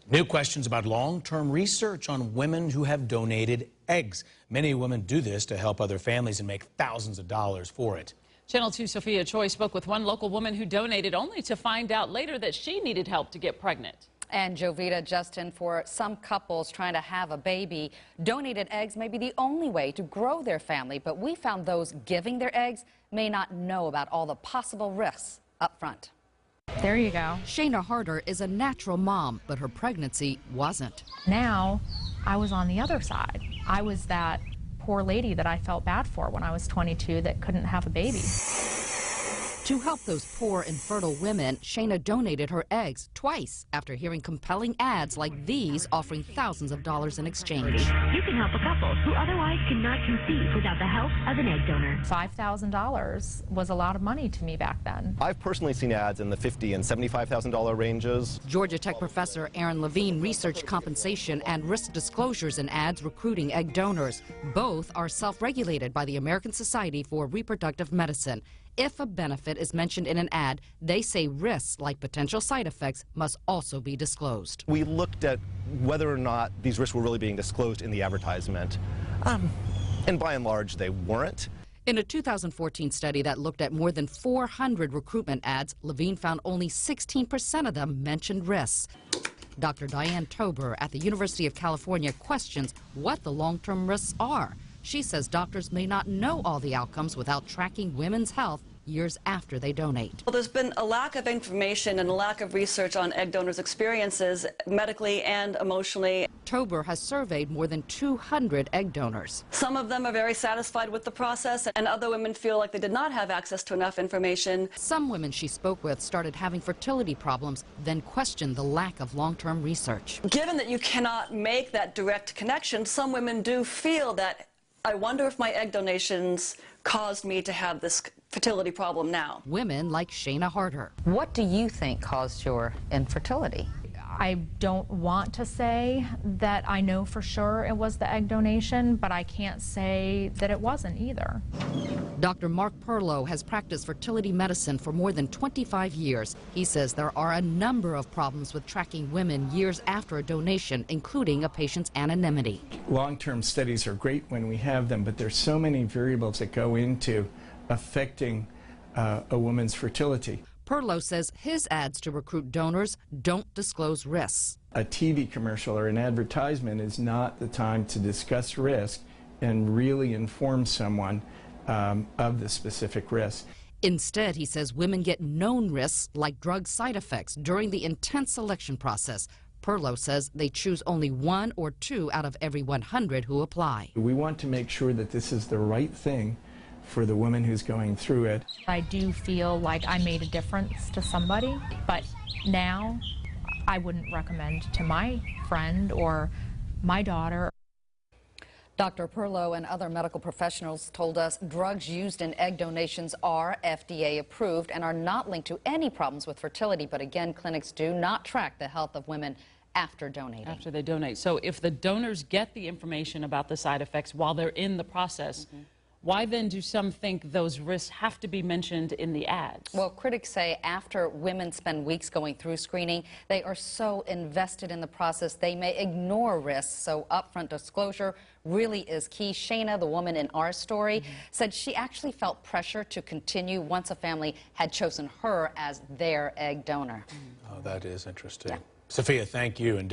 New questions about long-term research on women who have donated eggs. Many women do this to help other families and make thousands of dollars for it. Channel 2 Sophia Choi spoke with one local woman who donated only to find out later that she needed help to get pregnant. And Jovita, Justin, for some couples trying to have a baby, donated eggs may be the only way to grow their family. But we found those giving their eggs may not know about all the possible risks up front. There you go. Shayna Harder is a natural mom, but her pregnancy wasn't. Now, I was on the other side. I was that poor lady that I felt bad for when I was 22 that couldn't have a baby. To help those poor, infertile women, Shayna donated her eggs twice after hearing compelling ads like these offering thousands of dollars in exchange. You can help a couple who otherwise cannot conceive without the help of an egg donor. $5,000 was a lot of money to me back then. I've personally seen ads in the $50,000 and $75,000 ranges. Georgia Tech professor Aaron Levine researched compensation and risk disclosures in ads recruiting egg donors. Both are self-regulated by the American Society for Reproductive Medicine. If a benefit is mentioned in an ad, they say risks like potential side effects must also be disclosed. We looked at whether or not these risks were really being disclosed in the advertisement, and by and large they weren't. In a 2014 study that looked at more than 400 recruitment ads, Levine found only 16% of them mentioned risks. Dr. Diane Tober at the University of California questions what the long-term risks are. She says doctors may not know all the outcomes without tracking women's health years after they donate. Well, there's been a lack of information and a lack of research on egg donors' experiences medically and emotionally. Tober has surveyed more than 200 egg donors. Some of them are very satisfied with the process, and other women feel like they did not have access to enough information. Some women she spoke with started having fertility problems, then questioned the lack of long-term research. Given that you cannot make that direct connection, some women do feel that I wonder if my egg donations caused me to have this fertility problem now. Women like Shayna Harder. What do you think caused your infertility? I don't want to say that I know for sure it was the egg donation, but I can't say that it wasn't either. Dr. Mark Perlow has practiced fertility medicine for more than 25 years. He says there are a number of problems with tracking women years after a donation, including a patient's anonymity. Long-term studies are great when we have them, but there's so many variables that go into affecting a woman's fertility. Perlow says his ads to recruit donors don't disclose risks. A TV commercial or an advertisement is not the time to discuss risk and really inform someone of the specific risk. Instead, he says women get known risks like drug side effects during the intense selection process. Perlow says they choose only 1 or 2 out of every 100 who apply. We want to make sure that this is the right thing for the woman who's going through it. I do feel like I made a difference to somebody, but now I wouldn't recommend to my friend or my daughter. Dr. Perlow and other medical professionals told us drugs used in egg donations are FDA approved and are not linked to any problems with fertility. But again, clinics do not track the health of women after donating. After they donate. So if the donors get the information about the side effects while they're in the process, why then do some think those risks have to be mentioned in the ads? Well, critics say after women spend weeks going through screening, they are so invested in the process they may ignore risks. So upfront disclosure really is key. Shayna, the woman in our story, said she actually felt pressure to continue once a family had chosen her as their egg donor. Oh, that is interesting. Yeah. Sophia, thank you. And